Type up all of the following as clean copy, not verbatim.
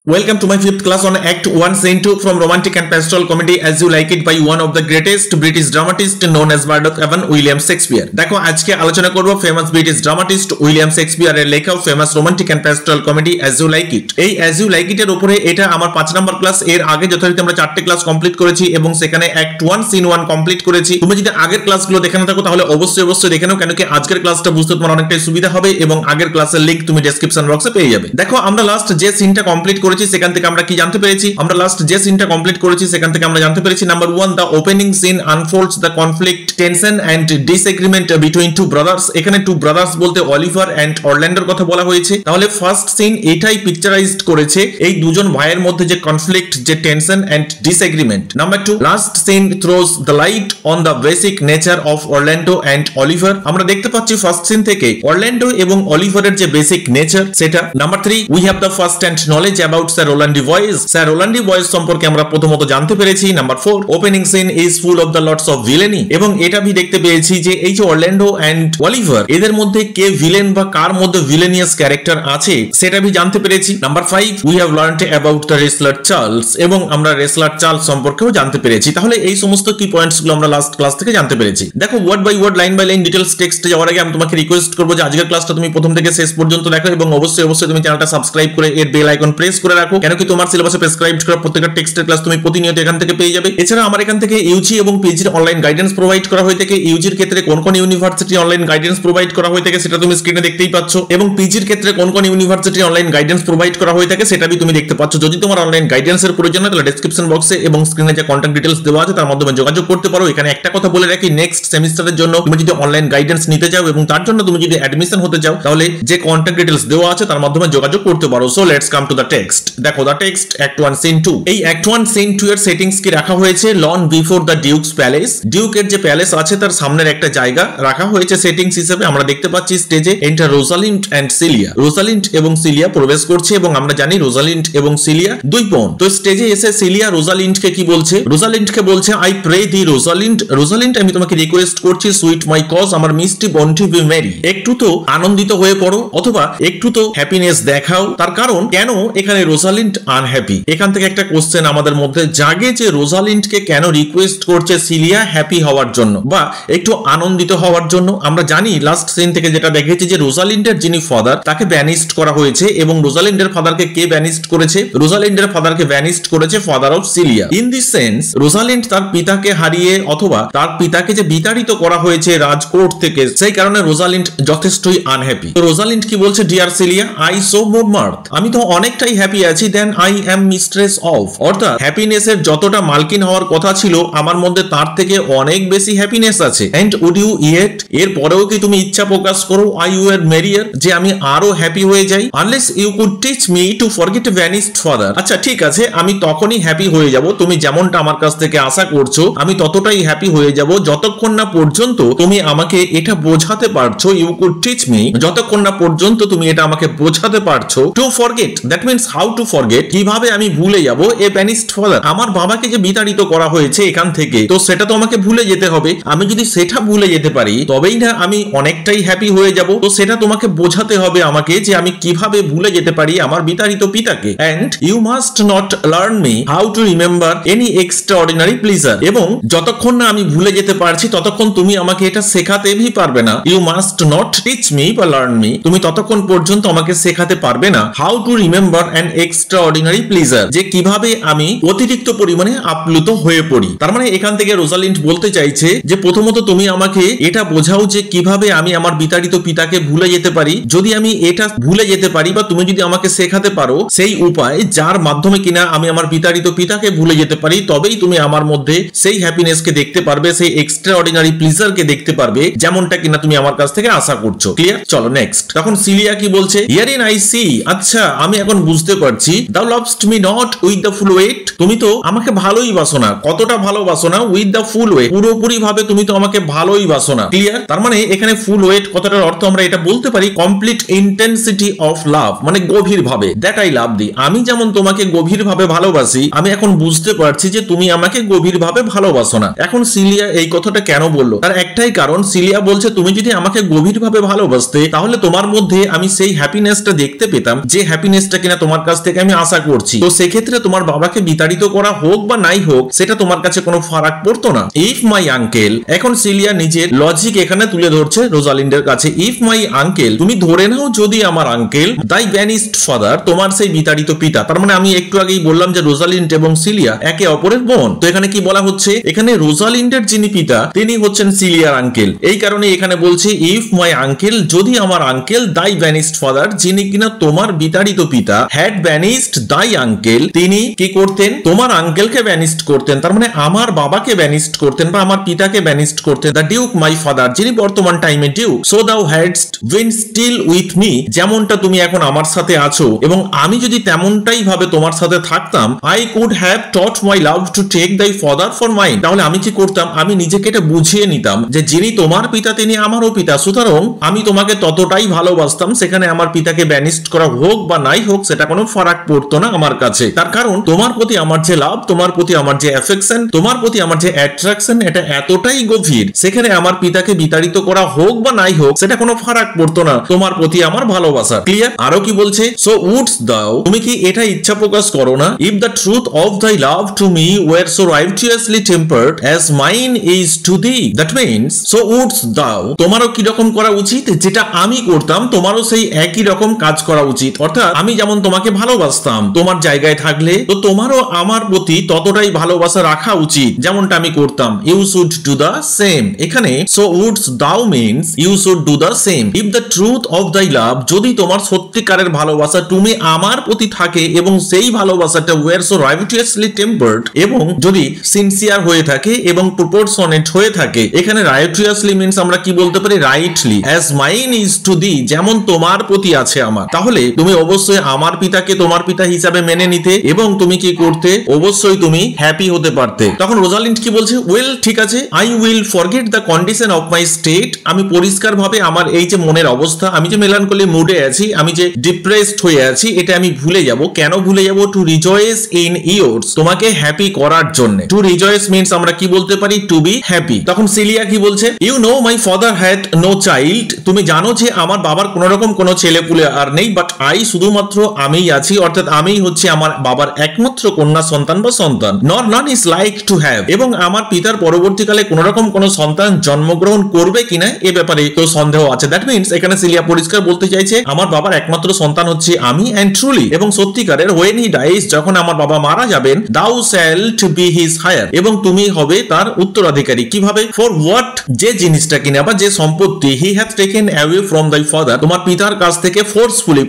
Welcome to my fifth class on Act 1, Scene 2 from Romantic and Pastoral Comedy As You Like It by one of the greatest British dramatists known as Murdoch Evan William Shakespeare. দেখো আজকে আলোচনা করব famous British dramatist William Shakespeare এর লেখা famous romantic and pastoral comedy As You Like It। এই As You Like It এর উপরে এটা আমার 5 নাম্বার ক্লাস। এর আগে যথারীতি আমরা 4টে ক্লাস কমপ্লিট করেছি এবং সেখানে Act 1 Scene 1 কমপ্লিট করেছি। তুমি যদি আগের ক্লাসগুলো দেখে না থাকো তাহলে অবশ্যই দেখে নাও, কেন কি আজকের ক্লাসটা বুঝতে তোমার অনেকটাই সুবিধা হবে এবং আগের ক্লাসের লিংক তুমি ডেসক্রিপশন বক্সে পেয়ে যাবে। দেখো আমরা লাস্ট যে সিনটা কমপ্লিট করেছি সেখান থেকে আমরা জানতে পেরেছি, আমরা লাস্ট যে সিনটা কমপ্লিট করেছি সেখান থেকে আমরা জানতে পেরেছি number 1, the opening scene unfolds the conflict, tension and disagreement between two brothers. এখানে টু ব্রাদার্স বলতে অলিভার এন্ড অরল্যান্ডোর কথা বলা হয়েছে। তাহলে ফার্স্ট সিন এটাই পিকচারাইজড করেছে এই দুজন ভাইয়ের মধ্যে যে কনফ্লিক্ট, যে tension and disagreement. Number 2, last scene throws the light on the basic nature of Orlando and Oliver. আমরা দেখতে পাচ্ছি ফার্স্ট সিন থেকে অরল্যান্ডো এবং অলিভারের যে বেসিক নেচার সেটা। Number 3, we have the first hand knowledge about sir Rowland de Boys. Sir Rowland de Boys সম্পর্কে আমরা প্রথমত জানতে পেরেছি। Number 4, opening scene is full of the lots of villainy. এবং এটা আমি দেখতে পেয়েছি যে এই যে অরল্যান্ডো এন্ড অলিভার এদের মধ্যে কে ভিলেন বা কার মধ্যে ভিলেনিয়াস ক্যারেক্টার আছে সেটা আমি জানতে পেরেছি। Number 5, we have learned about the wrestler Charles. এবং আমরা রেসলার চার্লস সম্পর্কেও জানতে পেরেছি। তাহলে এই সমস্ত কি পয়েন্টস গুলো আমরা লাস্ট ক্লাস থেকে জানতে পেরেছি। দেখো word by word, line by line details টেক্সটে যাওয়ার আগে আমি তোমাকে রিকোয়েস্ট করব যে আজকের ক্লাসটা তুমি প্রথম থেকে শেষ পর্যন্ত দেখো এবং অবশ্যই তুমি চ্যানেলটা সাবস্ক্রাইব করে এর বেল আইকন প্রেস করে রাখো, কেন কি তোমার সিলেবাসে প্রেসক্রাইবড করা প্রত্যেকটা টেক্সটের ক্লাস তুমি প্রতিনিয়ত এখান থেকে পেয়ে যাবে। এছাড়া আমার এখান থেকে ইউজি এবং পিজির অনলাইন গাইডেন্স প্রোভাইড করা হয়ে থাকে। ইউজির ক্ষেত্রে কোন কোন ইউনিভার্সিটি অনলাইন গাইডেন্স প্রোভাইড করা হয়ে থাকে সেটা তুমি স্ক্রিনে দেখতেই পাচ্ছ, এবং পিজির ক্ষেত্রে কোন কোন ইউনিভার্সিটি অনলাইন গাইডেন্স প্রোভাইড করা হয়ে থাকে সেটা তুমি দেখতে পাচ্ছ। যদি তোমার অনলাইন গাইডেন্সের প্রয়োজন হয় তাহলে ডেসক্রিপশন বক্সে এবং স্ক্রিনে যে কন্টাক্ট ডিটেইলস দেওয়া আছে তার মাধ্যমে যোগাযোগ করতে পারো। এখানে একটা কথা বলে রাখি, নেক্সট সেমিস্টারের জন্য তুমি যদি অনলাইন গাইডেন্স নিতে চাও এবং তার জন্য তুমি যদি অ্যাডমিশন হতে চাও তাহলে যে কন্টাক্ট ডিটেইলস দেওয়া আছে তার মাধ্যমে যোগাযোগ করতে পারো। So let's come to the text. দেখো দ্য টেক্সট অ্যাক্ট 1 সিন 2। এই অ্যাক্ট 1 সিন 2 এর সেটিংস কি রাখা হয়েছে lawn before the duke's palace. ডিউকের যে প্যালেস আছে তার সামনের একটা জায়গা রাখা হয়েছে সেটিংস হিসেবে। আমরা দেখতে পাচ্ছি স্টেজে enter Rosalind and Celia. Rosalind এবং সিলিয়া প্রবেশ করছে এবং আমরা জানি রোজালিন্ড এবং সিলিয়া দুই বোন। তো স্টেজে এসে সিলিয়া রোজালিন্ডকে কি বলছে? রোজালিন্ডকে বলছে I pray thee Rosalind, Rosalind আমি তোমাকে রিকোয়েস্ট করছি সুইট মাই কজ, আমার মিষ্টি বোনটি বি মেরি, একটু তো আনন্দিত হয়ে পড়ো অথবা একটু তো হ্যাপিনেস দেখাও। তার কারণ কেন এখানে রোজালিন্ড আনহ্যাপি? এখান থেকে একটা কোশ্চেন আমাদের মধ্যে জাগে যে রোজালিন্ডকে কেন রিকোয়েস্ট করছে সিলিয়া হ্যাপি হওয়ার জন্য বা একটু আনন্দিত হওয়ার জন্য। আমরা জানি লাস্ট সিন থেকে যেটা দেখেছি যে রোজালিন্ডের যিনি ফাদার তাকে ব্যানিস্ট করা হয়েছে এবং রোজালিন্ডের ফাদারকে কে ব্যানিস্ট করেছে? রোজালিন্ডের ফাদারকে ব্যানিস্ট করেছে father of Celia. In this sense Rosalind তার পিতাকে হারিয়ে অথবা তার পিতাকে যে বিতাড়িত করা হয়েছে রাজকোর্ট থেকে সেই কারণে রোজালিন্ড যথেষ্টই আনহ্যাপি। তো রোজালিন্ড কি বলছে? Dear Celia I show more mirth, আমি তো অনেকটাই হ্যাপি আছি than I am mistress of. অর্থাৎ হ্যাপিনেসের যতটা মালকিন হওয়ার কথা ছিল আমার মধ্যে তার থেকে অনেক বেশি হ্যাপিনেস আছে। এন্ড উড ইউ ইয়েট, এর পরেও কি তুমি ইচ্ছা প্রকাশ করো আই ওয়ার মেরিয়ার, যে আমি আরো হ্যাপি হয়ে যাই? Unless you could teach me to forget banished father. আচ্ছা ঠিক আছে, আমি তখনই হ্যাপি হয়ে যাব, তুমি যেমনটা আমার কাছ থেকে আশা করছো আমি ততটাই হ্যাপি হয়ে যাব যতক্ষণ না পর্যন্ত তুমি আমাকে এটা বোঝাতে পারছো। ইউ কুড টিচ মি, যতক্ষণ না পর্যন্ত তুমি এটা আমাকে বোঝাতে পারছো। Two forget, that means how to forget, কিভাবে আমি ভুলে যাব এ ভ্যানিশড ফাদার, আমার বাবাকে যে বিতাড়িত করা হয়েছে এখান থেকে, তো সেটা তো আমাকে ভুলে যেতে হবে। আমি যদি সেটা ভুলে যেতে পারি তবেই না আমি অনেকটাই হ্যাপি হয়ে যাব। তো সেটা তোমাকে বোঝাতে হবে আমাকে যে আমি কিভাবে ভুলে যেতে পারি আমার বিতাড়িত পিতাকে। And you must not learn me how to remember any extraordinary pleasure, এবং যতক্ষণ না আমি ভুলে যেতে পারছি ততক্ষণ তুমি আমাকে এটা শেখাতেই পারবে না। You must not teach me বা লার্ন মি, তুমি ততক্ষণ পর্যন্ত আমাকে শেখাতে পারবে না how to remember an extraordinary pleasure, যে কিভাবে আমি অতিরিক্ত পরিমাণে আপ্লুত হয়ে পড়ি। তার মানে এখান থেকে রোজালিন্ড বলতে চাইছে যে প্রথমত তুমি আমাকে এটা বোঝাও যে কিভাবে আমি আমার বিতাড়িত পিতাকে ভুলে যেতে পারি। যদি আমি এটা ভুলে যেতে পারি বা তুমি যদি আমাকে শেখাতে পারো সেই উপায় যার মাধ্যমে কিনা আমি আমার বিতাড়িত পিতাকে ভুলে যেতে পারি, তবেই তুমি আমার মধ্যে সেই হ্যাপিনেসকে দেখতে পারবে, সেই এক্সট্রা অর্ডিনারি প্লিজারকে দেখতে পারবে যেমনটা কিনা তুমি আমার কাছ থেকে আশা করছো। ক্লিয়ার? চলো নেক্সট। তখন সিলিয়া কি বলছে? হিয়ারিন আই সি, আচ্ছা আমি এখন বুঝতে পারছি। Thou lovest me not with the full weight, তুমি তো আমাকে ভালোই বাসো না। কতটা ভালোবাসো না? উইথ দ্য ফুল ওয়েট, পুরোপুরি ভাবে তুমি তো আমাকে ভালোই বাসো না। ক্লিয়ার? তার মানে এখানে ফুল ওয়েট কথাটার অর্থ আমরা এটা বলতে পারি কমপ্লিট ইন্টেন্সিটি অফ লাভ, মানে গভীর ভাবে। দ্যাট আই লাভ দি, আমি যেমন তোমাকে গভীর ভাবে ভালোবাসি আমি এখন বুঝতে পারছি যে তুমি আমাকে গভীর ভাবে ভালোবাসো না। এখন সিলিয়া এই কথাটা কেন বললো? তার একটাই কারণ, সিলিয়া বলছে তুমি যদি আমাকে গভীর ভাবে ভালোবাসতে তাহলে তোমার মধ্যে আমি সেই হ্যাপিনেসটা দেখতে পেতাম যে হ্যাপিনেসটা কিনা তোমার কাছ কাছ থেকে আমি আশা করছি। তো সেক্ষেত্রে তোমার বাবাকে বিতাড়িত করা হোক বা নাই হোক সেটা তোমার কাছে কোনো ফারাক পড়তো না। ইফ মাই আঙ্কেল, এখন সিলিয়া নিজের লজিক এখানে তুলে ধরছে রোজালিন্ডের কাছে। ইফ মাই আঙ্কেল, তুমি ধরে নাও যদি আমার আঙ্কেল দাই ভ্যানিস্ট ফাদার, তোমার সেই বিতাড়িত পিতা, তার মানে আমি একটু আগেই বললাম যে রোজালিন্ড এবং সিলিয়া একে অপরের বোন। তো এখানে কি বলা হচ্ছে, এখানে রোজালিন্ডের যিনি পিতা তিনি হচ্ছেন সিলিয়ার আঙ্কেল। এই কারণে এখানে বলছে ইফ মাই আঙ্কেল, যদি আমার আঙ্কেল দাই ভ্যানিস্ট ফাদার, যিনি কিনা তোমার বিতাড়িত পিতা, হ্যাড ভ্যানিস্ট দাই আঙ্কেল, তিনি কি করতেন, তোমার আঙ্কেলকে ভ্যানিস্ট করতেন, তার মানে আমার বাবাকে ভ্যানিস্ট করতেন বা আমার পিতাকে ভ্যানিস্ট করতেন। দ্য ডিউক মাই ফাদার, যিনি বর্তমান টাইমে ডিউক। সো দাও হ্যাডস্ট বিন স্টিল উইথ মি, যেমনটা তুমি এখন আমার সাথে আছো এবং আমি যদি তেমনটাই ভাবে তোমার সাথে থাকতাম, I could have taught my love to take thy father for mine, তাহলে আমি কি করতাম, আমি নিজেকে এটা বুঝিয়ে নিতাম যে যিনি তোমার পিতা তিনি আমারও পিতা, সুতরাং আমি তোমাকে ততটাই ভালোবাসতাম, সেখানে আমার পিতাকে ব্যানিস্ট করা হোক বা নাই হোক সেটা কোনো ফারাক পড়তো না আমার কাছে। তার কারণ তোমার প্রতি আমার যে লাভ, তোমার প্রতি আমার যে অ্যাফেকশন, তোমার প্রতি আমার যে অ্যাট্রাকশন, এটা এতটাই গভীর, সেখানে আমার পিতাকে বিতাড়িত করা হোক বা নাই হোক সেটা কোনো ফারাক পড়তো না তোমার প্রতি আমার ভালোবাসা। ক্লিয়ার? আরো কি বলছে, সো উডস দাও, তুমি কি এটা ইচ্ছা প্রকাশ করো না, if the truth of thy love to me were so righteously tempered as mine is to thee, that means so wouldst thou, তোমারও কি রকম করা উচিত, যেটা আমি করতাম তোমারও সেই একই রকম কাজ করা উচিত। অর্থাৎ আমি যেমন তোমাকে ভালোবাসতাম, তোমার জায়গায় থাকলে তো তোমারও আমার প্রতি ততটাই ভালোবাসা রাখা উচিত যেমনটা আমি করতাম। You should do the same. এখানে so wouldst thou means you should do the same. If the truth of thy love, যদি তোমার সত্যিকারের ভালোবাসা তুমি আমার প্রতি থাকে এবং সেই ভালোবাসাটা ওয়ার সো রাইটিয়াসলি টেম্পার্ড, এবং যদি সিনসিয়ার হয়ে থাকে এবং প্রপোর্শনেট হয়ে থাকে। এখানে রাইটিয়াসলি মিন্স আমরা কি বলতে পারি, rightly. As mine is to দি, যেমন তোমার প্রতি আছে আমার, তাহলে তুমি অবশ্যই আমার পিতাকে তোমার পিতা হিসাবে মেনে নিতে এবং তুমি কি করতে, অবশ্যই তুমি হ্যাপি হতে পারতে। তখন রোজালিন্ড কি বলছে, ওয়েল ঠিক আছে, I will forget the condition of my state, আমি পরিষ্কার ভাবে আমার এই যে মনের অবস্থা, আমি যে মেলানকলি মুডে আছি, আমি যে ডিপ্রেসড হয়ে আছি, এটা আমি ভুলে যাব। কেন ভুলে যাব, টু রিজয়েস ইন ইয়োর্স, তোমাকে হ্যাপি করার জন্য। টু রিজয়েস মিন্স আমরা কি বলতে পারি, টু বি হ্যাপি। তখন সিলিয়া কি বলছে, you know my father had no child, তুমি জানো যে আমার বাবার কোন রকম কোনো ছেলে পুলে আর নেই, বাট আই, শুধুমাত্র আমিই আছি, অর্থাৎ আমিই হচ্ছে আমার বাবার একমাত্র কন্যা সন্তান বা সন্তান। নর নান ইজ লাইক টু হ্যাভ, এবং আমার পিতার পরবর্তীকালে কোন রকম কোন সন্তান জন্মগ্রহণ করবে কিনা এ ব্যাপারে তো সন্দেহ আছে। দ্যাট মিন্স এখানে সিলিয়া পরিষ্কার বলতে চাইছে আমার বাবার একমাত্র সন্তান হচ্ছে আমি, এন্ড ট্রুলি, এবং সত্যিকারের, হোয়েন হি ডাইজ, যখন আমার বাবা মারা যাবেন, দাউ শ্যাল্ট বি হিজ হায়ার, এবং তুমি হবে তার উত্তরাধিকারী। কিভাবে, ফর হোয়াট, যে জিনিসটা কিনা বা যে সম্পত্তি, he has taken away from দাই ফাদার, তোমার পিতার কাছ থেকে ফোর্সফুলি,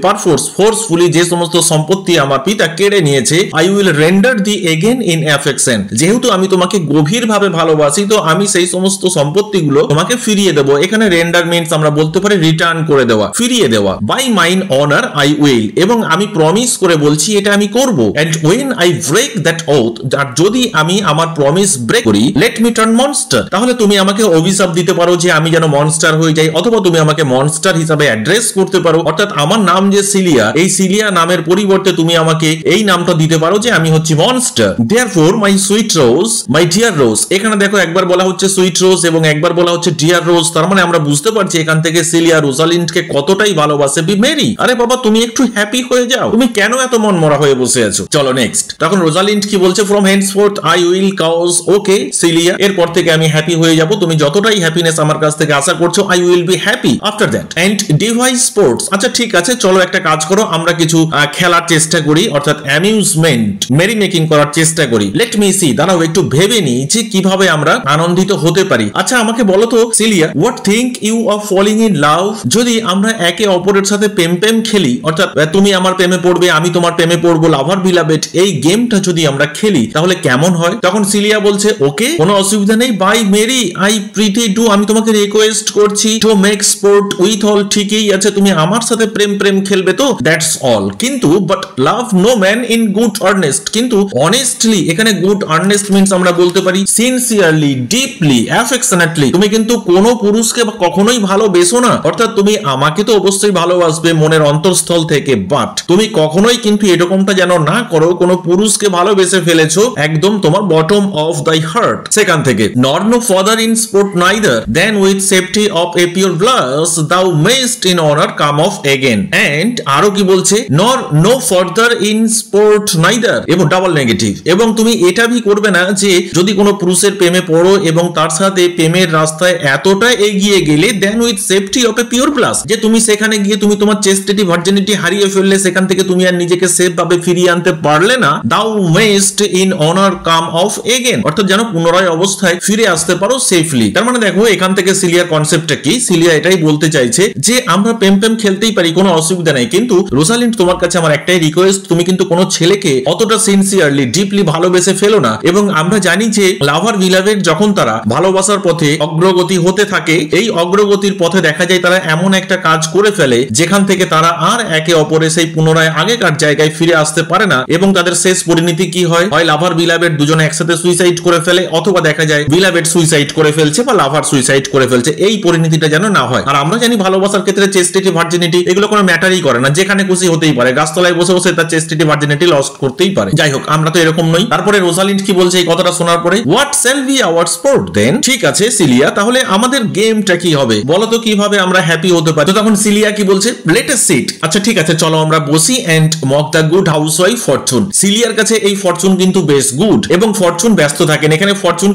ফোর্সফুলি যে সমস্ত সম্পত্তি আমার পিতা কেড়ে নিয়েছে, I will render the again in affection, যেহেতু আমি তোমাকে গভীর ভাবে ভালোবাসি তো আমি সেই সমস্ত সম্পত্তিগুলো তোমাকে ফিরিয়ে দেবো। এখানে রেন্ডার মিন্স আমরা বলতে পারি রিটার্ন করে দেওয়া, ফিরিয়ে দেওয়া। By mine honour I will, এবং আমি প্রমিস করে বলছি এটা আমি করব। And when I break that oath, আর যদি আমি আমার প্রমিস ব্রেক করি, লেট মি টার্ন মনস্টার, তাহলে তুমি আমাকে অভিশাপ দিতে পারো যে আমি যেন মনস্টার হয়ে যাই, অথবা তুমি আমাকে মনস্টার হিসাবে অ্যাড্রেস করতে পারো। অর্থাৎ আমার নাম যে সিলিয়া, এই সিলিয়া নামের পরিবর্তে তুমি আমাকে এই নামটা দিতে পারো যে আমি হচ্ছি monster. Therefore my sweet Rose, my dear Rose, এখানে দেখো একবার বলা হচ্ছে সুইট রোজ এবং একবার বলা হচ্ছে ডিয়ার রোজ, তার মানে আমরা বুঝতে পারছি এখান থেকে সিলিয়া রোজালিন্ডকে কতটাই ভালোবাসে। বি মেরি, আরে বাবা তুমি একটু হ্যাপি হয়ে যাও, তুমি কেন এত মন মরা হয়ে বসে আছো। চলো নেক্সট। তখন রোজালিন্ড কি বলছে, from henceforth I will coz, okay Celia, এরপর থেকে আমি হ্যাপি হয়ে যাব, তুমি যতটাই হ্যাপিনেস আমার কাছ থেকে আশা করছো, I will be happy after that. And devise sports, আচ্ছা ঠিক আছে, চলো একটা কাজ করো, আমরা কিছু খেলার চেষ্টা করি, অর্থাৎ অ্যামিউজমেন্ট, মেরি মেকিং করার চেষ্টা করি। লেট মি সি, দাঁড়াও একটু ভেবে নি যে কিভাবে আমরা আনন্দিত হতে পারি। আচ্ছা আমাকে বলো তো Celia, what think you of falling in love, যদি আমরা একে অপরের সাথে প্রেম খেলি, অর্থাৎ তুমি আমার প্রেমে পড়বে, আমি তোমার প্রেমে পড়বো, লাভার বিলাভেড, এই গেমটা যদি আমরা খেলি তাহলে কেমন হয়? তখন সিলিয়া বলছে ওকে, কোনো অসুবিধা নেই, by marry I pretty do, আমি তোমাকে রিকোয়েস্ট করছি to make sport with all, ঠিকই আছে তুমি আমার সাথে প্রেম খেলবে তো, দ্যাটস অল। কিন্তু but love no man in good earnest, কিন্তু অনেস্টলি, এখানে গুড আর্নেস্ট মিন্স আমরা বলতে পারি সিনসিয়ারলি, ডিপলি, অ্যাফেকশনেটলি, তুমি কিন্তু কোনো পুরুষকে কখনোই ভালোবেসো না, অর্থাৎ তুমি আমাকে তো অবশ্যই ভালোবাসবে মনের অন্তঃস্থল থেকে, বাট তুমি কখনোই কিন্তু এরকমটা যেন না করো কোনো পুরুষকে ভালোবেসে ফেলেছো একদম তোমার বটম অফ দাই হার্ট সেখান থেকে। Nor no further in sport neither then with safety of a pure blush thou mayst in honour come off again. And আরো কি বলছে, nor no further in sport neither এবং ডাবল নেগেটিভ। এবং তুমি এটা ভি করবে না যে যদি কোনো পুরুষের প্রেমে পড়ো এবং তার সাথে প্রেমের রাস্তায় এতটা এগিয়ে গেলে then with safety of a pure blush, যে তুমি সেখানে গিয়ে তুমি তোমার চেস্টিটি ভার্জিনিটি হারিয়ে ফেললে, সেখান থেকে তুমি আর নিজেকে সেফ ভাবে ফিরিয়ে আনতে পারলে না। Thou mayst in honour come off again, অর্থাৎ যেন পুনরায় অবস্থায় ফিরে আসতে পারো সেফলি। তার মানে দেখো এখান থেকে সিলিয়ার কনসেপ্টটা কি, সিলিয়া এটাই বলতে চাইছে যে আমরা প্রেম প্রেম খেলতেই পারি, কোনো অসুবিধা নাই, কিন্তু রোজালিন্ড তোমার কাছে আমার একটাই রিকোয়েস্ট, তুমি কিন্তু কোনো ছেলেকে অতটা সিনসিয়ারলি ডিপলি ভালোবেসে ফেলো না। এবং আমরা জানি যে লাভার বিলাভেড যখন তারা ভালোবাসার পথে অগ্রগতি হতে থাকে, এই অগ্রগতির পথে দেখা যায় তারা এমন একটা কাজ করে ফেলে যেখান থেকে তারা আর একে অপরে সেই পুনরায় আগেকার জায়গায় ফিরে আসতে পারে না। এবং তাদের শেষ পরিণতি কি হয়, হয় লাভার বিলাভেড দুজনে একসাথে সুইসাইড করে ফেলে, অথবা দেখা যায় বিলাভেড সুইসাইড করে ফেলছে বা লাভার সুইসাইড করে ফেলছে। এই পরিণতিটা যেন না হয়। আর আমরা জানি ভালোবাসার ক্ষেত্রে চেস্টিটি ভার্জিনিটি এগুলো কোনো ম্যাটারই করে না, যেখানে খুশি হতেই পারে, গাছতলায় বসে বসে তার চেস্টিটি ভার্জিনিটি লস্ট করতেই পারে। যাই হোক, আমরা তো এরকম নই। তারপরে রোজালিন্ড কি বলছে এই কথাটা শোনার পরে, what shall be our sport then? ঠিক আছে সিলিয়া, তাহলে আমাদের গেমটা কি হবে বলো তো, কিভাবে আমরা হ্যাপি হতে পারি? তো তখন সিলিয়া কি বলছে, লেট আস সিট। আচ্ছা ঠিক আছে, চলো আমরা বসি and mock the good housewife Fortune. সিলিয়ার কাছে এই ফরচুন কিন্তু বেশ গুড, এবং ফরচুন ব্যস্ত থাকেন। এখানে ফরচুন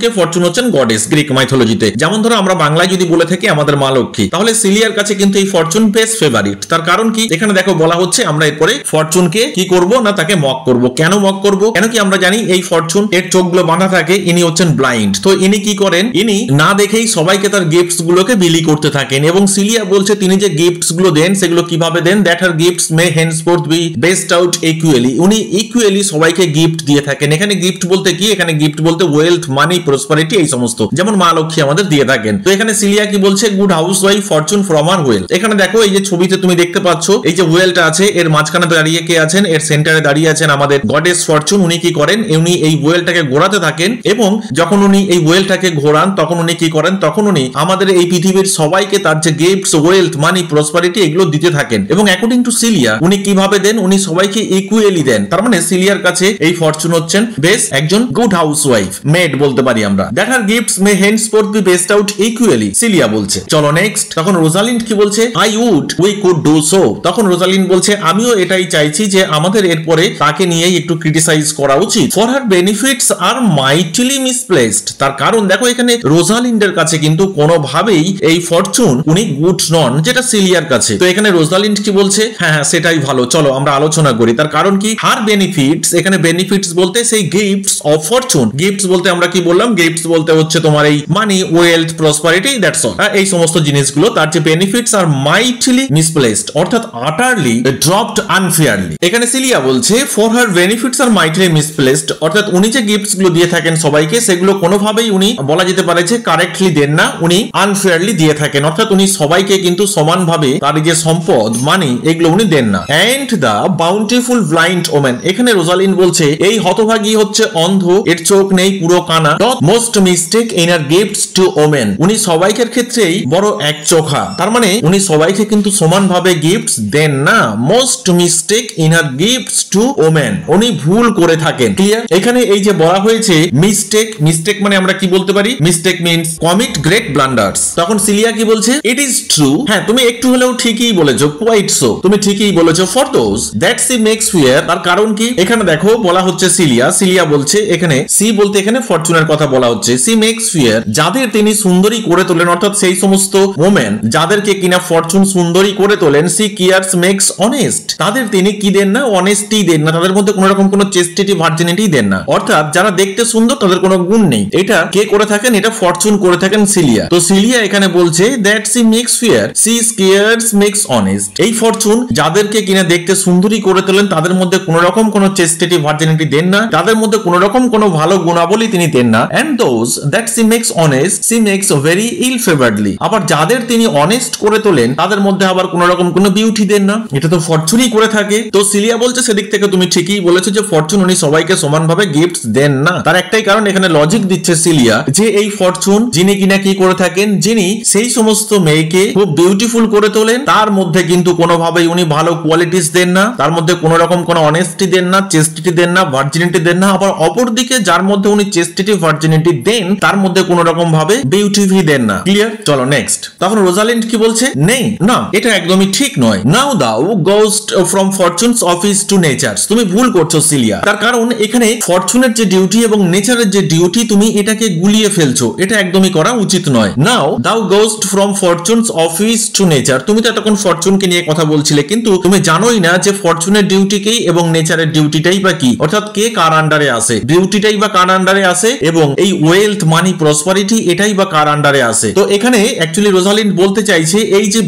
হচ্ছেন গডেস গ্রিক মাইথোলজিতে। যেমন ধরো আমরা বাংলায় যদি বলে থাকি আমাদের মা লক্ষ্মী, তাহলে সিলিয়ার কাছে কিন্তু এই ফরচুন বেশ ফেভারিট। তার কারণ কি, এখানে দেখো বলা হচ্ছে আমরা এরপরে ফরচুনকে কি করব না, তাকে মক করব। কেন মক করব? কেন কি আমরা জানি এই ফরচুন এর চোখগুলো বাঁধা থাকে, ইনি হচ্ছেন ব্লাইন্ড। তো ইনি কি করেন, ইনি না দেখেই সবাইকে তার গিফটস গুলোকে বিলি করতে থাকেন। এবং সিলিয়া বলছে তিনি যে গিফটস গুলো দেন সেগুলো কিভাবে দেন, that her gifts may henceforth be bestowed equally. উনি ইকুয়ালি সবাইকে গিফট দিয়ে থাকেন। এখানে গিফট বলতে কি, এখানে গিফট বলতে ওয়েলথ, মানি, প্রসপারিটি, এই সমস্ত, যেমন মা লক্ষ্মী আমাদের দিয়ে থাকেন। তো এখানে সিলিয়া কি বলছে, good house wife fortune from her wheel. এখানে দেখো এই যে ছবিতে তুমি দেখতে পাচ্ছ এই যে ওয়েলটা আছে, এর মাঝখানে দাঁড়িয়ে কে আছেন, এর সেন্টারে দাঁড়িয়ে আছেন আমাদের গডেস ফরচুন। উনি কি করেন, উনি এই ওয়েলটাকে ঘোরাতে থাকেন, এবং যখন উনি এই ওয়েলটাকে ঘোরান তখন উনি কি করেন, তখন উনি আমাদের এই পৃথিবীর সবাইকে তার যে গিফটস, ওয়েলথ, মানি, প্রসপারিটি এগুলো দিতে থাকেন। এবং অ্যাকর্ডিং টু সিলিয়া উনি কিভাবে দেন, উনি সবাইকে ইকুয়ালি দেন। তার মানে সিলিয়ার কাছে এই ফরচুন হচ্ছেন বেশ একজন গুড হাউস ওয়াইফ, মেড বলতে পারি আমরা। That her gifts may henceforth be bestowed equally, Celia বলছে। চলো নেক্সট। তখন রোজালিন্ড কি বলছে, I would we could do so. তখন রোজালিন্ড বলছে আমিও এটাই চাইছি যে আমাদের এরপরে তাকে নিয়েই একটু ক্রিটিসাইজ করা উচিত। For her benefits are mightily misplaced. তার কারণ দেখো এখানে রোজালিন্ডের কাছে কিন্তু কোনোভাবেই এই ফরচুন উনি গুড নন, যেটা সিলিয়ার কাছে। তো এখানে রোজালিন্ড কি বলছে, হ্যাঁ হ্যাঁ সেটাই ভালো, চলো আমরা আলোচনা করি। তার কারণ কি, হার বেনিফিটস, এখানে বেনিফিটস বলতে সেই গিফটস অফ ফরচুন। গিফটস বলতে আমরা কি বললাম, গিফটস বলতে হচ্ছে তোমার এই মানি, ওয়েলথ, প্রসপারিটি, দ্যাটস অল, এই সমস্ত জিনিসগুলো। তার যে বেনিফিটস আর মাইটিলি মিসপ্লেসড, অর্থাৎ আটারলি ড্রপড আনফেয়ারলি। এখানে সিলিয়া বলছে for her benefits are mightily misplaced, অর্থাৎ উনি যে গিফটস গুলো দিয়ে থাকেন সবাইকে, সেগুলো কোনোভাবেই উনি বলা যেতে পারে যে কারেক্টলি দেন না, উনি আনফেয়ারলি দিয়ে থাকেন। অর্থাৎ উনি সবাইকে কিন্তু সমানভাবে তার যে সম্পদ, মানি, এগুলো উনি দেন না। And the bountiful blind woman. এখানে রোজালিন্ড বলছে এই হতভাগী হচ্ছে অন্ধ, এর চোখ নেই, পুরো কানা, most mistake in her gifts to women. উনি সবাইকের ক্ষেত্রেই বড় এক চোখা। তার মানে উনি সবাইকে কিন্তু সমানভাবে গিফটস দেন না। Most mistake in her gifts to women, উনি ভুল করে থাকেন। ক্লিয়ার? এখানে এই যে বলা হয়েছে মিস্টেক, মিস্টেক মানে আমরা কি বলতে পারি, mistake means commit great blunders. তখন সিলিয়া কি বলছে, ইট ইজ ট্রু, হ্যাঁ তুমি একটু হলেও ঠিকই বলেছো, কোয়াইট সো, তুমি ঠিকই বলেছো, for those that she makes fair. তার কারণ কি, এখানে দেখো বলা হচ্ছে সিলিয়া বলছে, এখানে সি বলতে এখানে ফরচুনের কথা বলা হচ্ছে, সি মেক্স ফিয়ার, যাদের তিনি সুন্দরী করে তোলেন, অর্থাৎ সেই সমস্ত ওমেন যাদেরকে কিনা ফরচুন সুন্দরী করে তোলেন, সি কিয়ার্স মেক্স অনেস্ট, তাদের তিনি কি দেন না, অনেস্টি দেন না, তাদের মধ্যে কোনো রকম কোনো চেস্টিটি ভার্জিনিটি দেন না। অর্থাৎ যারা দেখতে সুন্দর তাদের কোনো গুণ নেই। এটা কে করে থাকেন, এটা ফরচুন করে থাকেন সিলিয়া। তো সিলিয়া এখানে বলছে that she makes fair, she scarce makes honest. এই ফরচুন যাদেরকে কিনা দেখতে সুন্দরী করে তোলেন তাদের মধ্যে কোনো রকম কোনো চেস্টিটি ভার্জিনিটি দেন না, তাদের মধ্যে কোনো রকম কোনো ভালো গুণাবলী তিনি দেন না। And those that she makes honest, she makes very ill favouredly. আবার যাদের তিনি অনেস্ট করে তোলেন তাদের মধ্যে আবার কোনো রকম কোনো বিউটি দেন না, এটা তো ফরচুনই করে থাকে। তো সিলিয়া বলছে সেদিক থেকে তুমি ঠিকই বলেছো যে ফরচুন উনি সবাইকে সমানভাবে গিফটস দেন না। তার একটাই কারণ, এখানে লজিক দিচ্ছে সিলিয়া যে এই ফরচুন যিনি কিনা কি করে থাকেন, যিনি সেই সমস্ত মেয়েকে খুব বিউটিফুল করে তোলেন তার মধ্যে কিন্তু কোনোভাবেই উনি ভালো কোয়ালিটিস দেন না, তার মধ্যে কোনো রকম কোনো অনেস্টি দেন না, চেস্টিটি দেন না, ভার্জিনিটি দেন না। আবার অপরদিকে যার মধ্যে উনি চেস্টিটি ভার্জিনিটি দেন তার মধ্যে কোনো রকম ভাবে বিউটিফি দেন না। ক্লিয়ার? চলো নেক্সট। তখন রোজালিন্ড কি বলছে, নেই, না এটা একদমই ঠিক নয়। Now thou goest from Fortune's office to Nature's. তুমি ভুল করছো সিলিয়া, তার কারণ এখানে ফরচুনের যে ডিউটি এবং নেচারের যে ডিউটি তুমি এটাকে গুলিয়ে ফেলছো, এটা একদমই করা উচিত নয়। Now thou goest from Fortune's office to Nature. তুমি তো এতক্ষণ ফরচুনকে নিয়ে কথা বলছিলে, কিন্তু তুমি জানোই না যে ফরচুনের ডিউটিকেই এবং নেচারের ডিউটিটাই বা কি, অর্থাৎ কে কার আন্ডারে আছে, ডিউটিটাই বা কার আন্ডারে আছে এবং এই ওয়েলথ মানি প্রসপারিটি এটাই বা কার আন্ডারে আছে। তো এখানে অ্যাকচুয়ালি রোজালিন্ড বলতে চাইছে এই যে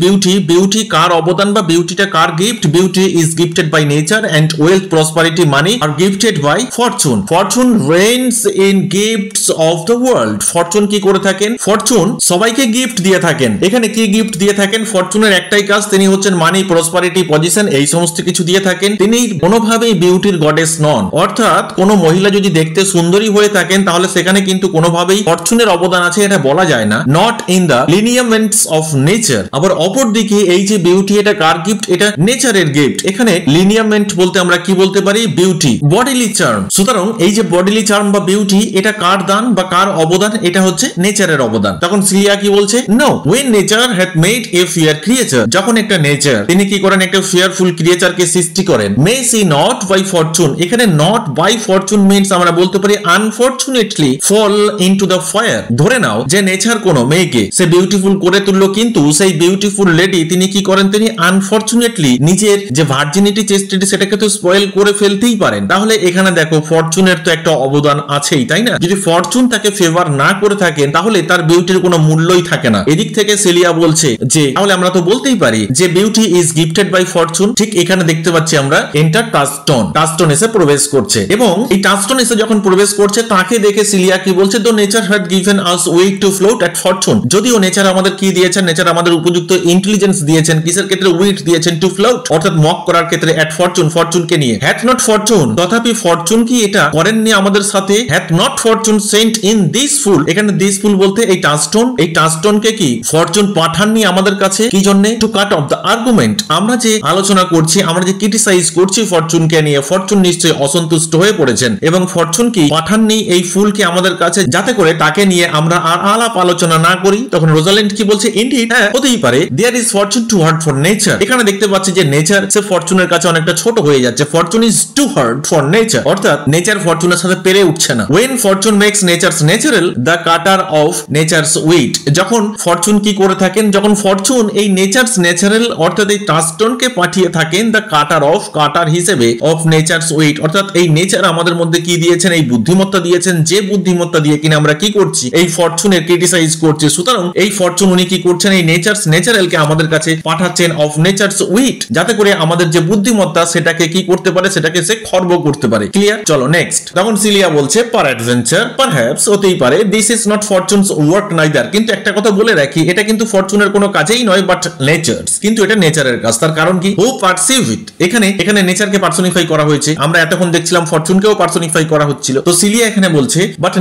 বিউটি কার অবদান বা বিউটিটা কার gift, beauty is gifted by nature and wealth prosperity money are gifted by Fortune. Fortune reigns in gifts of the world. Fortune কি করে থাকেন? ফরচুন সবাইকে গিফট দিয়ে থাকেন। এখানে কি গিফট দিয়ে থাকেন? ফরচুনের একটাই কাজ, তিনি হচ্ছেন মানি প্রসপারিটি পজিশন এই সমস্ত কিছু দিয়ে থাকেন। তিনি কোনোভাবেই বিউটির গডেস নন, অর্থাৎ কোনো মহিলা যদি দেখতে সুন্দরী হয়ে থাকেন তাহলে সেখানে কিন্তু কোনোভাবেই ফরচুনের অবদান আছে এটা বলা যায় না, not in the lineaments of nature. আবার অপরদিকে এই যে বিউটি এটা কার গিফট? এটা নেচারের গিফট। এখানে লিনিয়ামেন্ট বলতে আমরা কি বলতে পারি? Beauty, bodily charm. সুতরাং এই যে বডিলি চার্ম বা বিউটি এটা কার দান বা কার অবদান? এটা হচ্ছে নেচারের অবদান। তখন সিলিয়া কি বলছে? No, when nature hath made a fair creature, যখন একটা নেচার তিনি কি করেন? একটা ফেয়ারফুল ক্রিয়েচারকে সৃষ্টি করেন। May she not by fortune, এখানে নট বাই ফরচুন মিন্স আমরা বলতে পারি unfortunately fall into the fire. ধরে নাও যে নেচার কোনো মেয়েকে সে বিউটিফুল করে তুললো, কিন্তু সেই বিউটিফুল লেডি তিনি কি করেন? তিনি আনফরচুনেটলি নিজের যে ভার্জিনিটি চেস্টিটি সেটাকে তো স্পয়েল করে ফেলতেই পারেন। তাহলে এখানে দেখো ফরচুনের তো একটা অবদান আছেই, তাই না? যদি ফরচুন তাকে ফেভার না করে থাকেন তাহলে তার বিউটির কোনো মূল্যই থাকে না। এদিক থেকে সেলিয়া বলছে যে তাহলে আমরা তো বলতেই পারি যে beauty is gifted by fortune. ঠিক এখানে দেখতে পাচ্ছি আমরা এন্টার টাচস্টোন, টাচস্টোন এসে প্রবেশ করছে এবং এই টাচস্টোন এসে যখন প্রবেশ করছে তাকে দেখে সিলিয়া কি বলছে? Though nature had given us wit to flout at fortune. যদিও নেচার আমাদের কি দিয়েছেন? নেচার আমাদের উপযুক্ত ইন্টেলিজেন্স দিয়েছেন। কিসের ক্ষেত্রে? উইট দিয়েছেন টু ফ্লোট, অর্থাৎ মক করার ক্ষেত্রে এট ফরচুন, ফরচুনকে নিয়ে। হ্যাড নট ফরচুন, তথাপি ফরচুন কি এটা করেননি আমাদের সাথে? Had not fortune sent in this fool, এখানে দিস ফুল বলতে এই টাচস্টোন, এই টাচস্টোনকে কি ফরচুন পাঠাননি আমাদের কাছে? কি জন্য? Two cut off the argument. আমরা যে আলোচনা করছি, আমরা যে ক্রিটিসাইজ করছি ফরচুনকে নিয়ে, ফরচুন নিশ্চয়ই অসন্তুষ্ট হয়ে পড়েছেন এবং ফরচুন কি পাঠাননি এই ফুলকে আমাদের কাছে যাতে করে তাকে নিয়ে আমরা আর আলাপ আলোচনা না করি। তখন রোজালিন্ড কি বলছে? ইনডিড, হ্যাঁ হতেই পারে। There is fortune too hard for nature. এখানে দেখতে পাচ্ছি যে নেচার সে ফরচুনের কাছে অনেকটা ছোট হয়ে যাচ্ছে। Fortune is too hard for nature, অর্থাৎ নেচার ফরচুনের সাথে পেরে উঠছে না। When fortune makes nature's natural the cutter of nature's wit. যখন ফরচুন কি করে থাকেন? যখন ফরচুন এই নেচারস ন্যাচারাল অর্থাৎ এই টাচস্টোনকে পাঠিয়ে থাকেন দ্য কাটার অফ, কাটার হিসেবে অফ নেচারস উইট, অর্থাৎ এই নেচার আমাদের মধ্যে কি দিয়েছেন? এই বুদ্ধিমত্তা দিয়েছেন, যে বুদ্ধিমত্তা দিয়ে কিনা আমরা কি করছি? এই ফরচুনের ক্রিটিসাইজ করছি। সুতরাং এই ফরচুন উনি কি করছেন? এই নেচারস ন্যাচারালকে আমাদের কাছে পাঠাচ্ছেন অফ নেচারস উইট, যাতে করে আমাদের যে বুদ্ধিমত্তা সেটাকে কি করতে পারে? সেটাকে সে খর্ব করতে পারে। ক্লিয়ার? চলো নেক্সট। তখন সিলিয়া বলছে পার অ্যাডভেঞ্চার, পারহ্যাপস হতেই পারে, this is not Fortune's work neither. কিন্তু একটা কথা বলে রাখি, এটা কিন্তু ফরচুনের কোনো কাজেই নয়, বাট নেচারস, কিন্তু এটা নেচারের কাজ। তার কারণ কি? হু পারসিভ ইট। এখানে নেচারকে পার্সনিফাই করা হয়েছে। আমরা এতক্ষণ দেখছিলাম ফরচুনকেও পার্সনিফাই করা হচ্ছিল। তো সিলিয়া এখানে বলছে বাট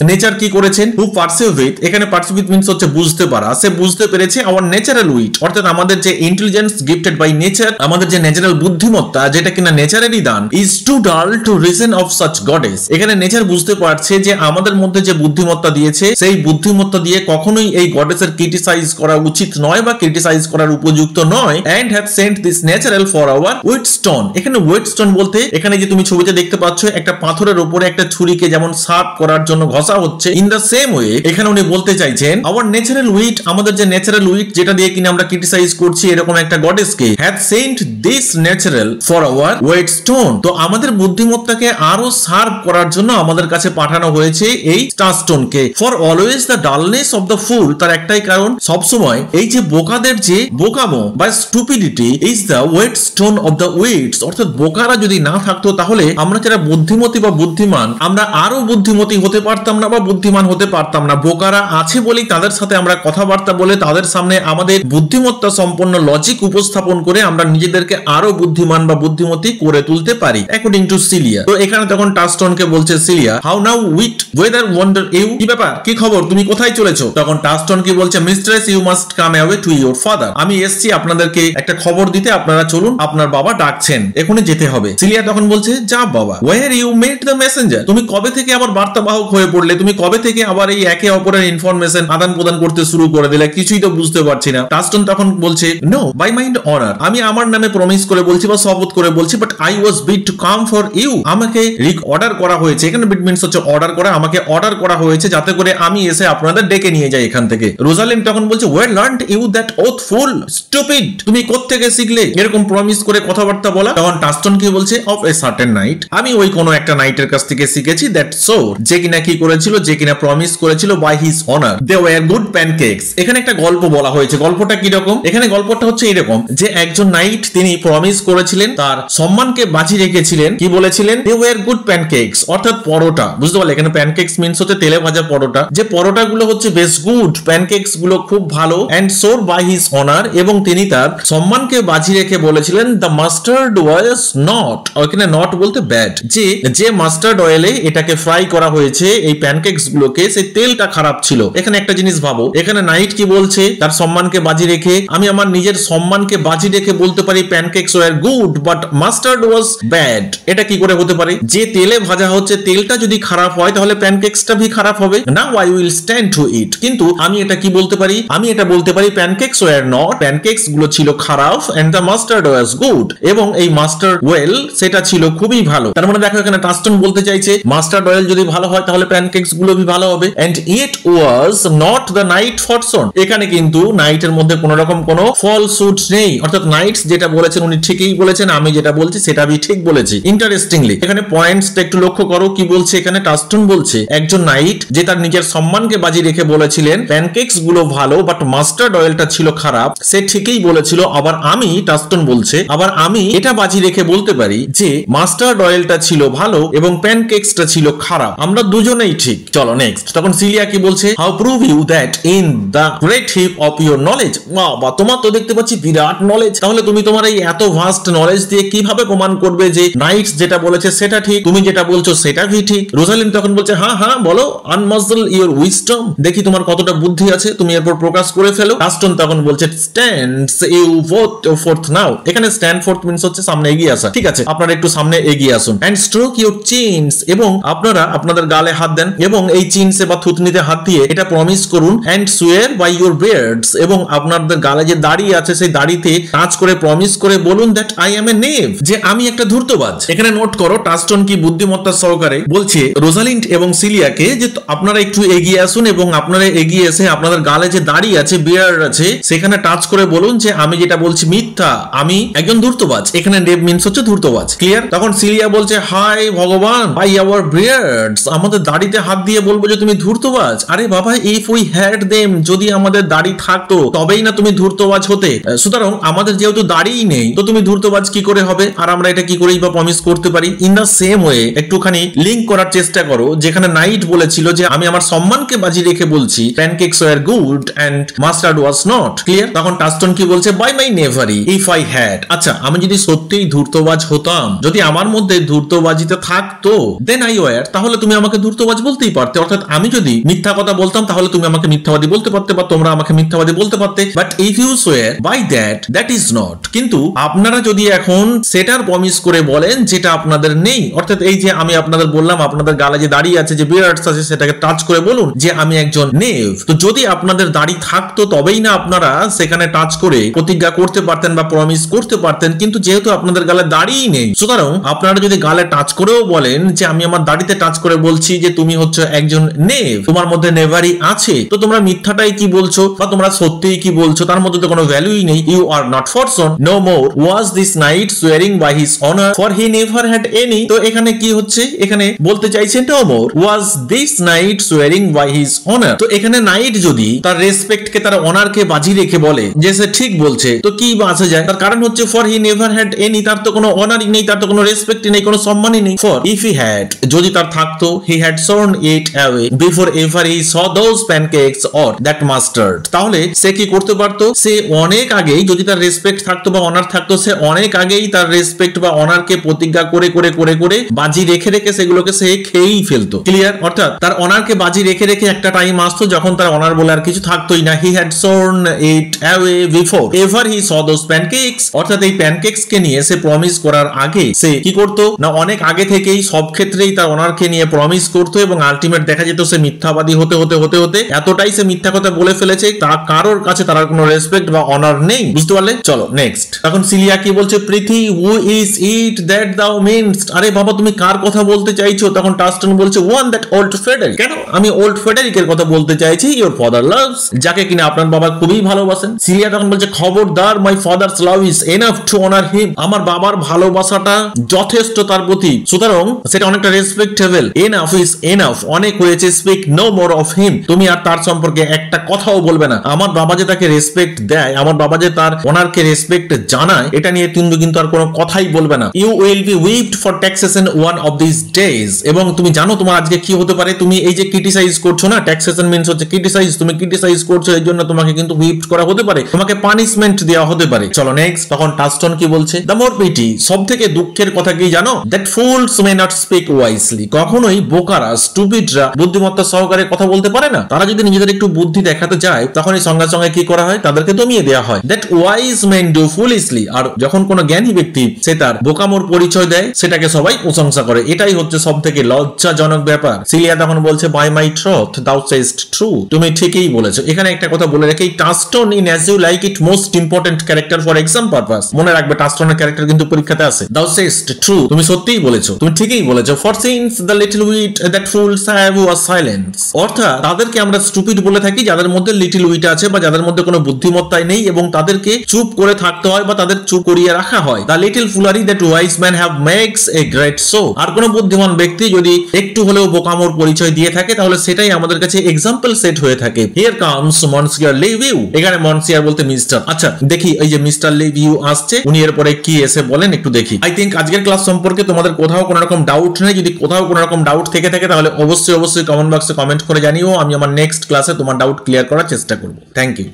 নেচার কি করেছেন? হু পারসিভ ইট। এখানে পারসিভ ইট মিন্স হচ্ছে বুঝতে পারা। সে বুঝতে পেরেছে আওয়ার ন্যাচারাল উইট, অর্থাৎ আমাদের যে ইন্টেলিজেন্স গিফটেড বাই নেচার, আমাদের যে ন্যাচারাল বুদ্ধিমত্তা যেটা কিনা নেচারেরই দান, is too dull to reason of such goddess. এখানে নেচার বুঝতে পারছে যে আমাদের মধ্যে যে বুদ্ধিমত্তা দিয়েছে সেই বুদ্ধিমত্তা দিয়ে কখনোই এই গডেসের ক্রিটিসাইজ করা উচিত নয় বা ক্রিটিসাইজ করার উপযুক্ত নয়। And have sent this natural for our whetstone. এখানে ওয়েটস্টোন বলতে এখানে যে তুমি ছবিতে দেখতে পাচ্ছ একটা পাথরের উপরে একটা ছুরিকে যেমন শার্প করার জন্য ঘষা হচ্ছে, ইন দ্য সেম ওয়ে এখানে উনি বলতে চাইছেন আওয়ার ন্যাচারাল উইট, আমাদের যে ন্যাচারাল উইট যেটা দিয়ে কিনা আমরা ক্রিটিসাইজ করছি এরকম একটা গডেসকে, have sent this natural for our whetstone. তো আমাদের বুদ্ধিমত্তাকে আরো শার্প করার জন্য আমাদের কাছে পাঠানো হয়েছে এই টাচস্টোনকে। For always the dullness of the fool, তার একটাই কারণ, সবসময় এই যে বোকাদের যে বোকামো বা stupidity is the whetstone of the wits, অর্থাৎ বোকারা যদি না থাকতো তাহলে আমরা যারা বুদ্ধিমতী বা বুদ্ধিমান আমরা আরো বুদ্ধিমতী হতে পারতাম না বা বুদ্ধিমান হতে পারতাম না। বোকারা আছে বলেই তাদের সাথে আমরা কথাবার্তা বলে তাদের সামনে আমাদের বুদ্ধিমত্তা সম্পন্ন লজিক উপস্থাপন করে আমরা নিজেদেরকে আরো বুদ্ধিমান বা বুদ্ধিমতী করে তুলতে পারি, অ্যাকর্ডিং টু সিলিয়া। তো এখানে তখন টাচস্টোনকে বলছে Celia, how now wit whither wander you, কি ব্যাপার, কি খবর, তুমি কোথায় চলেছো? তখন টাচস্টোন কি বলছে, mistress you must come away to your father, আমি এসছি আপনাদেরকে একটা খবর দিতে, আপনারা চলুন, আপনার বাবা ডাকছেন, এখনই যেতে হবে। সিলিয়া তখন বলছে, যা বাবা, were you made the messenger, তুমি কবে থেকে আবার বার্তাবাহক হয়ে পড়লে, তুমি কবে থেকে আবার এই একে অপরের ইনফরমেশন আদান প্রদান করতে শুরু করে দিলে, কিছুই তো বুঝতে পারছি না। টাচস্টোন তখন বলছে, নো বাই মাইন্ড অনার, আমি আমার নামে প্রমিস প্রমিস করে বলছি বা শপথ করে বলছি, but I was bid to come for you, আমাকে অর্ডার করা হয়েছে, এখানে বিড মিন্স হচ্ছে অর্ডার করা, আমাকে অর্ডার করা হয়েছে যাতে করে আমি এসে আপনাদের ডেকে নিয়ে যাই এখান থেকে। রোজালিন্ড তখন বলছে where learned you that oath fool stupid, তুমি কোত্থেকে শিখলে এরকম প্রমিস করে কথাবার্তা বলা? তখন টাস্টন কি বলছে অফ এ সার্টেন নাইট, আমি ওই কোনো একটা নাইটের কাছ থেকে শিখেছি, দ্যাট সোর, যে কিনা কি করেছিল, যে কিনা প্রমিস করেছিল by his honour they were good pancakes. এখানে একটা গল্প বলা হয়েছে, গল্পটা কি রকম? এখানে গল্পটা হচ্ছে এরকম যে একজন নাইট তিনি প্রমিস করেছিলেন, তার সম্মানকে বাজি রেখেছিলেন, কি বলেছিলেন? দে ওয়্যার গুড প্যানকেকস, অর্থাৎ পরোটা, বুঝতে পারলে এখানে প্যানকেকস মিন্স হচ্ছে তেলে ভাজা পরোটা, যে পরোটা গুলো হচ্ছে বেশ গুড, প্যানকেকস গুলো খুব ভালো, and swore by his honour, এবং তিনি তার সম্মানকে বাজি রেখে বলেছিলেন দ্য মাস্টার্ড ওয়াজ নট, ওখানে নট বলতে ব্যাড, যে মাস্টার্ড অয়েলে এটাকে ফ্রাই করা হয়েছে এই প্যানকেকস গুলোকে, সেই তেলটা খারাপ ছিল। এখানে একটা জিনিস ভাবো, এখানে নাইট কি বলছে? তার সম্মানকে বাজি রেখে, আমি আমার নিজের সম্মানকে বাজি রেখে বলতে পারি pancakes were good but mustard was bad. এটা কি করে হতে পারে? যে তেলে ভাজা হচ্ছে তেলটা যদি খারাপ হয় তাহলে প্যানকেকসটা ভি খারাপ হবে না, আই উইল স্ট্যান্ড টু ইট। কিন্তু আমি এটা কি বলতে পারি? আমি এটা বলতে পারি প্যানকেকস ওয়ার নট, প্যানকেকস গুলো ছিল খারাপ, and the mustard was good, এবং এই মাস্টার্ড ওয়েল সেটা ছিল খুবই ভালো। তার মানে দেখো এখানে টাস্টন বলতে চাইছে মাস্টার্ড অয়েল যদি ভালো হয় তাহলে প্যানকেকস গুলো ভি ভালো হবে, and it was not the knight forsworn. এখানে কিন্তু নাইটের মধ্যে কোন রকম কোন ফলসুট নেই, অর্থাৎ নাইটস যেটা বলেছেন উনি ঠিকই বলেছেন, আমি যেটা বলছি সেটা আমি ঠিক বলেছি। ইন্টারেস্টিংলি এখানে পয়েন্টসটা একটু লক্ষ্য করো, কি বলছে এখানে? টাস্টন বলছে একজন নাইট যে তার নিজের সম্মানকে বাজি রেখে বলেছিলেন প্যানকেকস গুলো ভালো বাট মাস্টার্ড অয়েলটা ছিল খারাপ, সে ঠিকই বলেছিল। আবার আমি, টাস্টন বলছে, আবার আমি এটা বাজি রেখে বলতে পারি যে মাস্টার্ড অয়েলটা ছিল ভালো এবং প্যানকেকসটা ছিল খারাপ, আমরা দুজনেই ঠিক। চলো নেক্সট। তখন সিলিয়া কি বলছে? How prove you that in the great heap of your knowledge, বা তোমার তো দেখতে পাচ্ছি বিরাট নলেজ, তাহলে তুমি তোমার এই এত ভাস্ট নলেজ দিয়ে কিভাবে প্রমাণ করবে যে নাইটস যেটা বলেছে সেটা ঠিক, তুমি যেটা বলছো সেটা ভি ঠিক? রোজালিন তখন বলছে হ্যাঁ হ্যাঁ বলো, আনমাজল ইউর উইজডম, দেখি তোমার কতটা বুদ্ধি আছে, তুমি এরপর প্রকাশ করে ফেলো। টাস্টন তখন বলছে স্ট্যান্ডস ইউ ফোর্থ নাও, এখানে স্ট্যান্ড ফোর্থ মিন্স হচ্ছে সামনে এগিয়ে আসা, ঠিক আছে আপনারা একটু সামনে এগিয়ে আসুন, এন্ড স্ট্রোক ইউর চিনস, এবং আপনারা আপনাদের গালে হাত দেন এবং এই চিনসে বা থুতনিতে হাত দিয়ে এটা প্রমিস করুন, and sour by your beards, এবং আপনাদের গালে যে দাড়ি আছে সেই দাড়িতে টাচ করে প্রমিস করে বলুন দ্যাট আই এম এ নেভ, যে আমি একটা ধূর্তবাজ। এখানে নোট করো টাস্টন কি বুদ্ধিমত্তা সহকারে বলছে রোজালিন্ড এবং সিলিয়াকে যে আপনারা একটু এগিয়ে আসুন এবং আপনারা এগিয়ে এসে আপনাদের গালে যে দাড়ি আছে, বিয়ার্ড আছে, সেখানে টাচ করে বলুন যে আমি যেটা বলছি মিথ্যা, আমি একজন ধূর্তবাজ। এখানে নেভ মিন্স হচ্ছে ধূর্তবাজ, ক্লিয়ার? তখন সিলিয়া বলছে হাই ভগবান, বাই আওয়ার বিয়ার্ডস, আমাদের দাড়িতে হাত দিয়ে বলবো যে তুমি ধূর্তবাজ? আরে বাবা, ইফ উই হ্যাড দেম, যদি আমাদের দাড়ি থাকতো তবেই না তুমি ধূর্তবাজ হতে, সুতরাং আমাদের যেহেতু দাড়িই নেই তো তুমি ধূর্তবাজ কি করে হবে, আর আমরা এটা কি করেই বা প্রমিস করতে পারি? ইন দা সেম ওয়ে একটুখানি লিংক করার চেষ্টা করো, যেখানে নাইট বলেছিল যে আমি আমার সম্মানকে বাজি রেখে বলছি pancakes were good and mustard was not, clear? তখন টাস্টন কি বলছে by my knavery if I had, আচ্ছা আমি যদি সত্যিই ধূর্তবাজ হতাম, যদি আমার মধ্যে ধূর্তবাজিতে থাকতো, দেন আই ওয়্যার, তাহলে তুমি আমাকে ধূর্তবাজ বলতেই পারতে, অর্থাৎ আমি যদি মিথ্যা কথা বলতাম তাহলে তুমি আমাকে মিথ্যাবাদী বলতে পারতে বা তোমরা আমাকে মিথ্যাবাদী বলতে পারতে, বাট ইফ ইউ সোয়ার বাই দ্যাট ইজ নট, কিন্তু আপনারা যদি এখন সেটার প্রমিস করে বলেন যেটা আপনাদের নেই, অর্থাৎ এই যে আমি আপনাদের বললাম আপনাদের গালে যে দাড়ি আছে, যে বিয়ার্ডস আছে, সেটাকে টাচ করে বলুন যে আমি একজন নেভ, তো যদি আপনাদের দাড়ি থাকতো তবেই না আপনারা সেখানে টাচ করে প্রতিজ্ঞা করতে পারতেন বা প্রমিস করতে পারতেন, কিন্তু যেহেতু আপনাদের গালে দাড়িই নেই, সুতরাং আপনারা যদি গালে টাচ করেও বলেন যে আমি আমার দাড়িতে টাচ করে বলছি যে তুমি হচ্ছে একজন নেভ, তোমার মধ্যে নেভারি আছে, তো তোমরা মিথ্যাটাই কি বলছো বা তোমরা সত্যিই কি বলছো, তার মধ্যে তো কোনো ভ্যালুই নেই। You are not forsworn no more was this knight swearing by his honour for he never had any, তো এখানে কি হচ্ছে, এখানে বলতে চাইছেন no more was this knight swearing by his honour, তো এখানে নাইট যদি তার রেসপেক্ট কে, তার অনারকে বাজি রেখে বলে যে সে ঠিক বলছে, তো কি বাঁচা যায়? তার কারণ হচ্ছে for he never had any, তার তো কোনো অনারই নেই, তার তো কোনো রেসপেক্টই নেই, কোনো সম্মানই নেই। ফর ইফ হি হ্যাড, যদি তার থাকতো, হি হ্যাড শোন it away before ever he saw those pancakes or that mustard, তাহলে সে কি করতে পারতো? সে অনেক আগেই, যদি তার রেসপেক্ট থাকতো বা অনার থাকতো, সে অনেক আগেই তার রেসপেক্ট বা অনারকে প্রতিজ্ঞা করে করে করে করে বাজি রেখে রেখে সেগুলোকে সে খেয়েই ফেলতো, ক্লিয়ার? অর্থাৎ তার অনারকে বাজি রেখে রেখে একটা টাইম আসতো যখন তার অনার বলে আর কিছু থাকতোই না। হি হ্যাড শোন it away before ever he saw those pancakes, অর্থাৎ এই প্যানকেকস কে নিয়ে সে প্রমিস করার আগে সে কি করতো না, অনেক আগে থেকেই সব ক্ষেত্রেই তার অনারকে নিয়ে প্রমিস করতো, এবং আলটিমেট দেখা যেত সে মিথ্যাবাদী হতে হতে হতে হতে এতটাই সে মিথ্যা কথা বলে ফেলেছে তা কারোর কাছে তার কোনো রেসপেক্ট বা অনার নেই, বুঝতে পারলে? চলো নেক্সট। তখন তখন সিলিয়া কি বলছে, প্রীতি হু ইজ ইট দ্যাট দাও মিনস, আরে বাবা তুমি কার কথা বলতে চাইছো? তখন টাস্টন বলছে, ওয়ান দ্যাট ওল্ড ফেডারিক। কেন? আমি ওল্ড ফেডারিকের কথা বলতে চাইছি, ইওর ফাদার লাভস, যাকে কিনা আপনার বাবা খুবই ভালোবাসেন। সিলিয়া তখন বলছে, খবরদার, my father's love is enough to honour him, আমার বাবার ভালোবাসাটা যথেষ্ট তার প্রতি, সুতরাং সেটা অনেকটা রেসপেক্টেবল। এনাফ ইজ এনাফ, অনেক হয়েছে, speak no more of him, তুমি আর তার সম্পর্কে একটা কথাও বলবে না। আমার বাবা যে তাকে রেসপেক্ট দেয়, আমার বাবা যে তার ওনারকে রেসপেক্ট জানায়, এটা নিয়ে তুমি কিন্তু আর কোনো কথাই বলবে না। You will be whipped for taxation one of these days, এবং তুমি জানো তোমার আজকে কি হতে পারে, তুমি এই যে ক্রিটিসাইজ করছো না, ট্যাক্সেশন মিন্স হচ্ছে ক্রিটিসাইজ, তুমি ক্রিটিসাইজ করছো, এর জন্য তোমাকে কিন্তু হুইপড করা হতে পারে, তোমাকে পানিশমেন্ট দেওয়া হতে পারে। চলো নেক্সট। তখন টাস্টন কি বলছে, দ্য মোর পিটি, সব থেকে দুঃখের কথা কি জানো, that fools may not speak wisely, কখনোই বোকারা স্টুপিডরা বুদ্ধিমত্তা সহকারে কথা বলতে পারে না। তারা যদি নিজেদের একটু বুদ্ধি দেখাতে যায়, তখনই সঙ্গে সঙ্গে কি করা হয়, তাদেরকে দমিয়ে দেওয়া হয়। দ্যাট ওয়াইজ মেন ডু ফুলিশলি, আর যখন কোনো জ্ঞানী ব্যক্তি সে তার বোকামোর পরিচয় দেয়, সেটাকে সবাই প্রশংসা করে। এটাই হচ্ছে সব থেকে লজ্জাজনক ব্যাপার। সিলিয়া তখন বলছে, by my truth thou sayest true, তুমি ঠিকই বলেছো। এখানে একটা কথা বলে রাখি, Touchstone in As You Like It most important character for exam purpose, মনে রাখবে টাস্টনের ক্যারেক্টার কিন্তু পরীক্ষাতে আছে। দাউ সেস্ট ট্রু, তুমি সত্যিই বলেছো, তুমি ঠিকই বলেছো। For since the little wit that fools have was silence, অর্থাৎ তাদেরকে আমরা স্টুপিড বলে থাকি যাদের মধ্যে লিটল উইট আছে বা যাদের মধ্যে কোনো বুদ্ধিমত্তাই নেই, এবং তাদেরকে চুপ করে থাকতে হয় বা তাদের চুপ করিয়ে রাখা হয়। The little foolery that wise man have makes a great show, আর কোন বুদ্ধিমান ব্যক্তি যদি একটু হলেও বোকামোর পরিচয় দিয়ে থাকে, তাহলে সেটাই আমাদের কাছে এক্সাম্পল সেট হয়ে থাকে। হিয়ার কামস মনসিয়ার লিভিউ, এখানে মনসিয়ার বলতে মিস্টার। আচ্ছা দেখি এই যে মিস্টার লিভিউ আসছে, উনি এরপরে কি এসে বলেন একটু দেখি। আই থিঙ্ক আজকের ক্লাস সম্পর্কে তোমাদের কোথাও কোনো রকম ডাউট নেই, যদি কোথাও কোনো রকম ডাউট থেকে থাকে তাহলে অবশ্যই কমেন্ট বক্সে কমেন্ট করে জানিও, আমি আমার নেক্সট ক্লাসে তোমার ডাউট ক্লিয়ার করার চেষ্টা করব। Thank you.